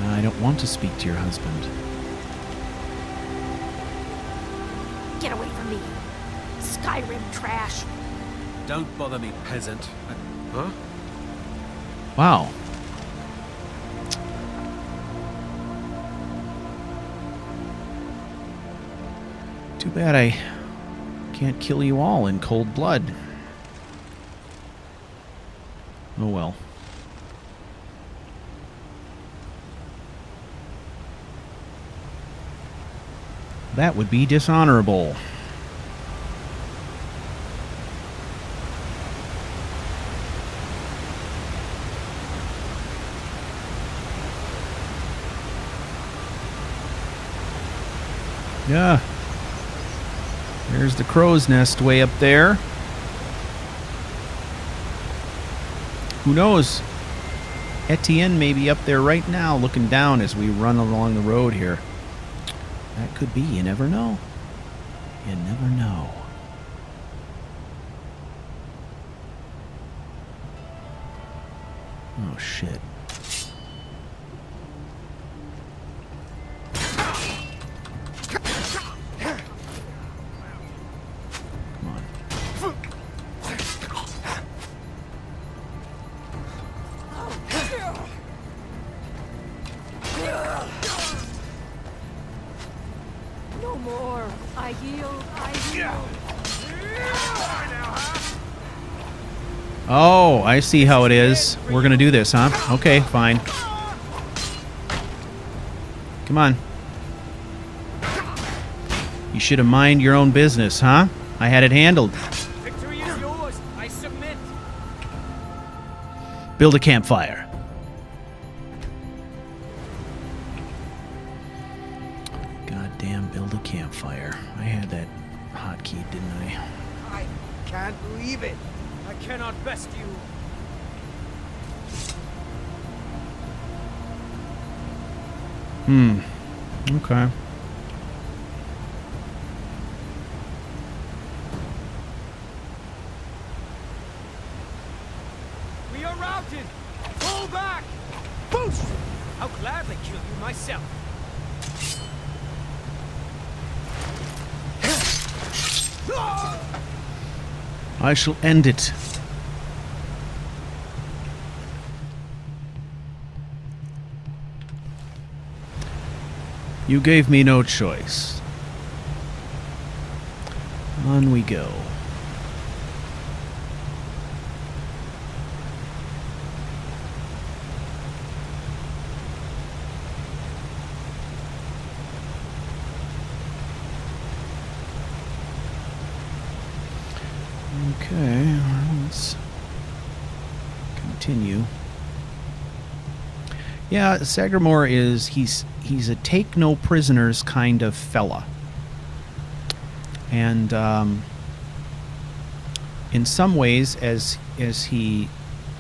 I don't want to speak to your husband. Get away from me. Skyrim trash. Don't bother me, peasant. Huh? Wow. Too bad I can't kill you all in cold blood. Oh well. That would be dishonorable. Yeah. There's the crow's nest way up there. Who knows? Etienne may be up there right now looking down as we run along the road here. That could be. You never know. You never know. Oh, shit. Come on. more. I yield. I yield. Oh, I see how it is. We're gonna do this, huh? Okay, fine. Come on. You should have mind your own business, huh? I had it handled. Victory is yours. I submit. Build a campfire. Goddamn, build a campfire. I had that hotkey, didn't I? I can't believe it. I cannot best you. Okay. We are routed. Pull back. Boost. I'll gladly kill you myself. I shall end it. You gave me no choice. On we go. Okay, let's continue. Yeah, Sagramore is he's a take no prisoners kind of fella. And in some ways, as he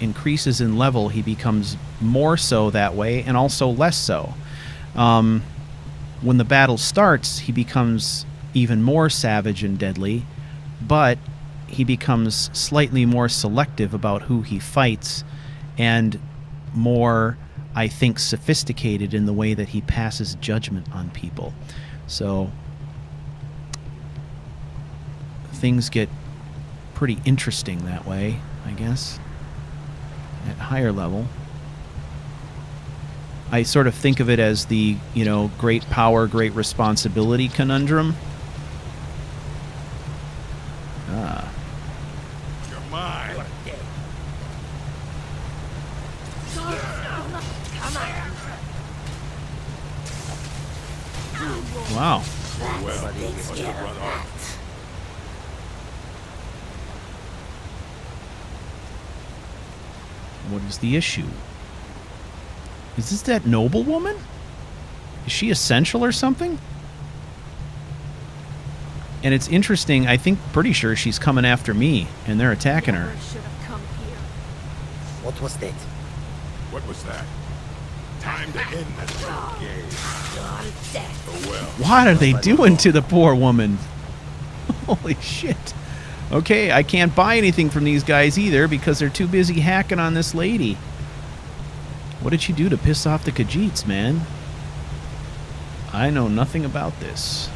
increases in level, he becomes more so that way, and also less so. When the battle starts, he becomes even more savage and deadly, but he becomes slightly more selective about who he fights, and more, I think, sophisticated in the way that he passes judgment on people. So things get pretty interesting that way, I guess, at higher level. I sort of think of it as the, you know, great power, great responsibility conundrum. You're mine. Wow. Well, you must have run off. What is the issue? Is this that noble woman? Is she essential or something? And it's interesting, I think, pretty sure she's coming after me, and they're attacking her. Never should have come here. What was that? What was that? Time to end this little game. Oh well. What are they doing to the poor woman? Holy shit. Okay, I can't buy anything from these guys either because they're too busy hacking on this lady. What did she do to piss off the Khajiits, man? I know nothing about this.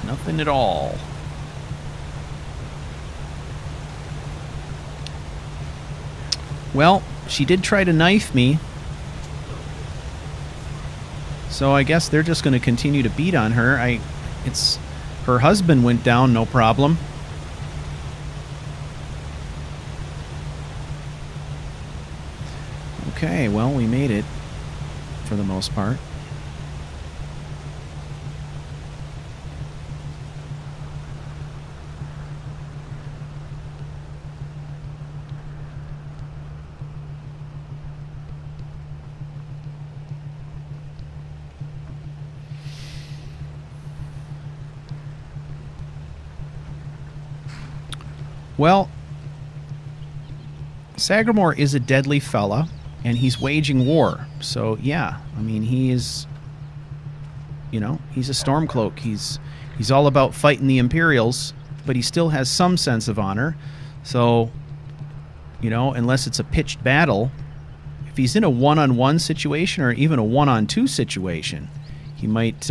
Nothing at all. Well, she did try to knife me. So I guess they're just going to continue to beat on her. Her husband went down, no problem. Okay, well, we made it for the most part. Well, Sagramore is a deadly fella, and he's waging war. So, yeah, I mean, he is, you know, he's a Stormcloak. He's all about fighting the Imperials, but he still has some sense of honor. So, you know, unless it's a pitched battle, if he's in a one-on-one situation or even a one-on-two situation, he might,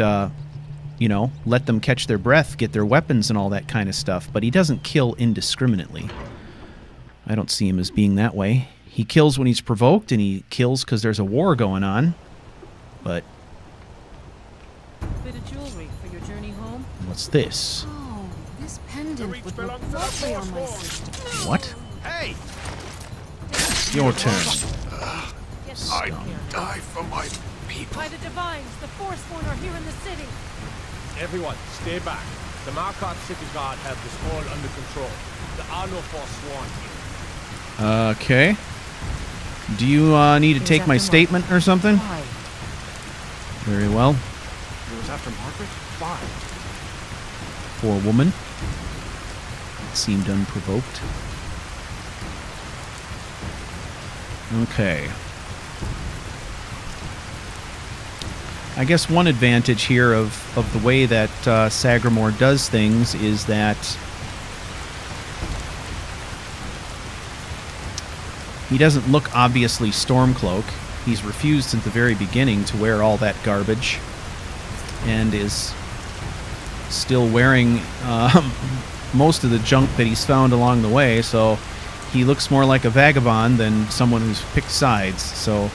you know, let them catch their breath, get their weapons and all that kind of stuff. But he doesn't kill indiscriminately. I don't see him as being that way. He kills when he's provoked, and he kills because there's a war going on. But Bit of jewelry for your journey home. What's this? Oh, this pendant would look lovely on my sister. What? Hey! Your turn. I die for my people. By the divines, the Forsworn are here in the city. Everyone, stay back. The Markov City Guard have this all under control. There are no Forsworn here. Okay. Do you need to take my statement or something? Why? Very well. It was after Margaret? Why? Poor woman. Seemed unprovoked. Okay. I guess one advantage here of the way that Sagramore does things is that he doesn't look obviously Stormcloak. He's refused at the very beginning to wear all that garbage and is still wearing most of the junk that he's found along the way, so he looks more like a vagabond than someone who's picked sides, so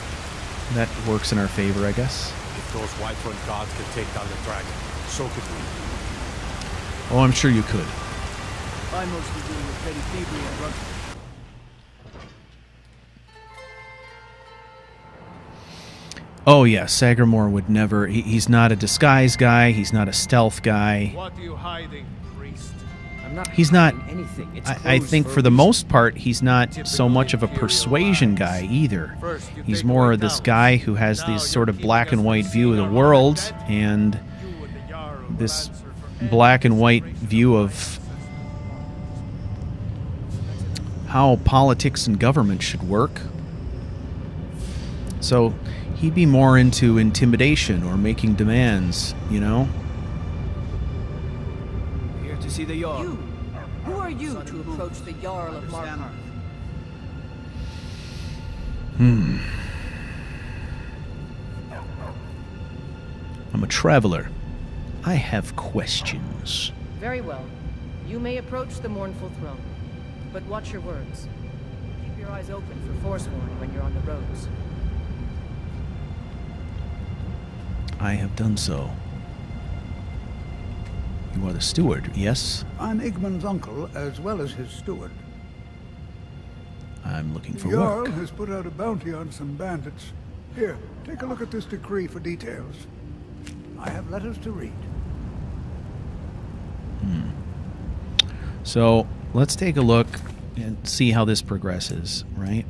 that works in our favor, I guess. If those Whiterun guards can take down the dragon, so could we. Oh, I'm sure you could. I'm mostly dealing with petty thievery and drug. Oh, yeah, Sagramore would never... He's not a disguise guy. He's not a stealth guy. What are you hiding, priest? I'm not He's not... hiding anything. It's I closed think a for the reason. most part, he's not so much of a persuasion guy either. He's more of this guy who has this sort of black and white view of the world, and this black and white view of how politics and government should work. So he'd be more into intimidation or making demands, you know? Here to see the Jarl. You. Who are you to approach the Jarl of Markarth? I'm a traveler. I have questions. Very well. You may approach the mournful throne, but watch your words. Keep your eyes open for Forsworn when you're on the roads. I have done so. You are the steward, yes? I'm Igmund's uncle, as well as his steward. I'm looking The for Jarl work. has put out a bounty on some bandits. Here, take a look at this decree for details. I have letters to read. So, let's take a look and see how this progresses, right?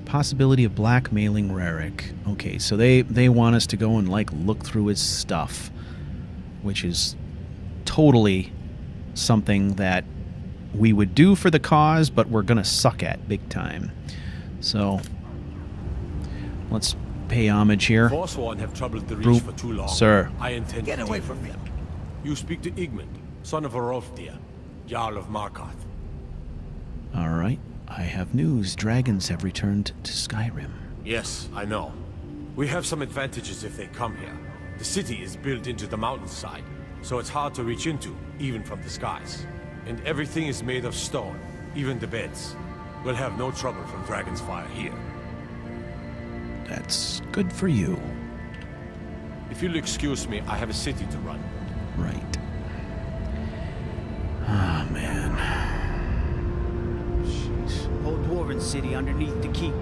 Possibility of blackmailing Rarik. Okay, so they want us to go and, like, look through his stuff, which is totally something that we would do for the cause, but we're gonna suck at big time. So, let's pay homage here. Forsworn have troubled the Group, Reach for too long. sir. I intend Get to away deal from with me. them. You speak to Igmund, son of Arolfdir, Jarl of Markarth. All right. I have news. Dragons have returned to Skyrim. Yes, I know. We have some advantages if they come here. The city is built into the mountainside, so it's hard to reach into, even from the skies. And everything is made of stone, even the beds. We'll have no trouble from Dragon's Fire here. That's good for you. If you'll excuse me, I have a city to run. Right. Ah, man. Jeez. Whole dwarven city underneath the keep.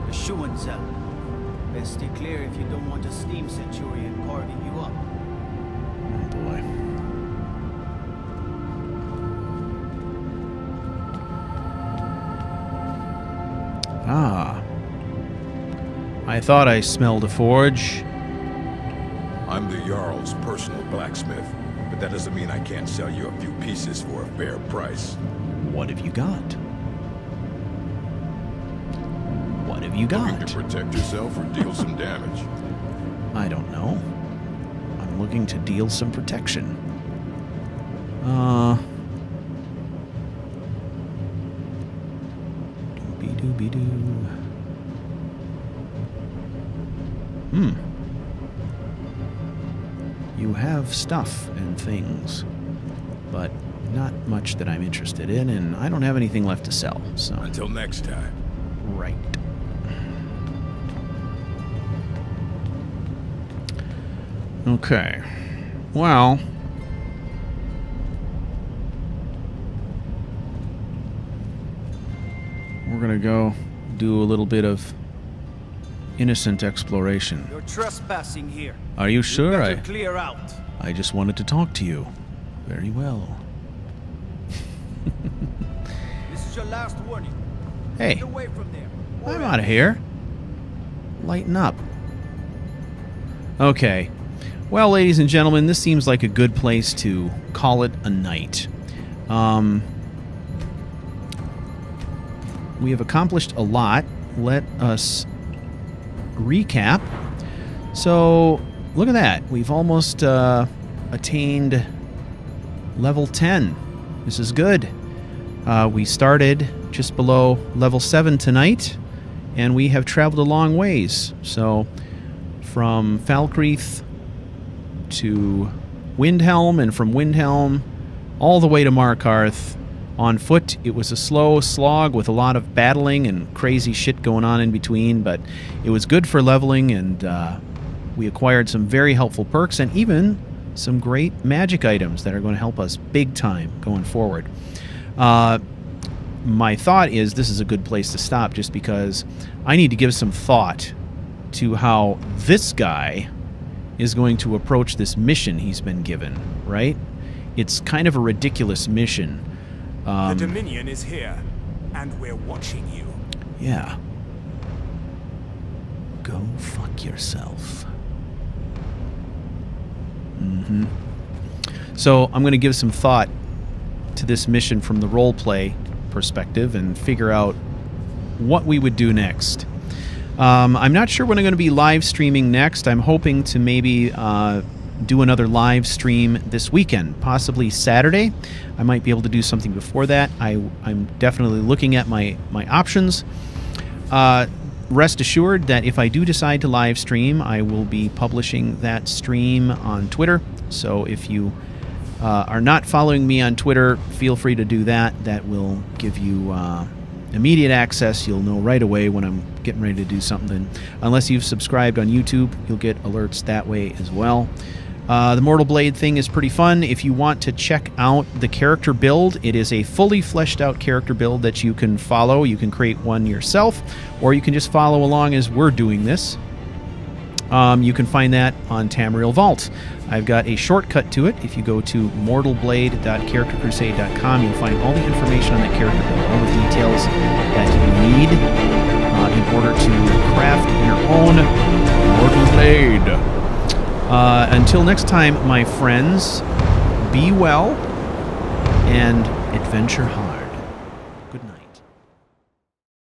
The Schuenzell. Best stay clear if you don't want a steam centurion carving you up. Oh, boy. Ah. I thought I smelled a forge. I'm the Jarl's personal blacksmith, but that doesn't mean I can't sell you a few pieces for a fair price. What have you got? What have you Looking got? to protect yourself or deal some damage? I don't know. I'm looking to deal some protection. Doobie-doobie-doo. You have stuff and things, but not much that I'm interested in, and I don't have anything left to sell, so... Until next time. Right. Okay. Well, we're gonna go do a little bit of innocent exploration. You're trespassing here. Are you sure? Better clear out. I just wanted to talk to you. Very well. This is your last warning. Hey, Get away from there. I'm out of here. Lighten up. Okay. Well, ladies and gentlemen, this seems like a good place to call it a night. We have accomplished a lot. Let us recap. So, look at that. We've almost attained level 10. This is good. We started just below level 7 tonight, and we have traveled a long ways. So, from Falkreath to Windhelm, and from Windhelm all the way to Markarth on foot. It was a slow slog with a lot of battling and crazy shit going on in between, but it was good for leveling, and we acquired some very helpful perks and even some great magic items that are going to help us big time going forward. My thought is this is a good place to stop, just because I need to give some thought to how this guy is going to approach this mission he's been given, right? It's kind of a ridiculous mission. The Dominion is here, and we're watching you. Yeah. Go fuck yourself. So I'm going to give some thought to this mission from the roleplay perspective and figure out what we would do next. I'm not sure when I'm going to be live streaming next. I'm hoping to maybe do another live stream this weekend, possibly Saturday. I might be able to do something before that. I'm definitely looking at my options. Rest assured that if I do decide to live stream, I will be publishing that stream on Twitter. So if you are not following me on Twitter, feel free to do that. That will give you immediate access. You'll know right away when I'm getting ready to do something. Unless you've subscribed on YouTube, you'll get alerts that way as well. The Mortal Blade thing is pretty fun. If you want to check out the character build, it is a fully fleshed out character build that you can follow. You can create one yourself, or you can just follow along as we're doing this. You can find that on Tamriel Vault. I've got a shortcut to it. If you go to mortalblade.charactercrusade.com, you'll find all the information on that character build, all the details that you need in order to craft your own Mortal Blade. Until next time, my friends, be well and adventure hard.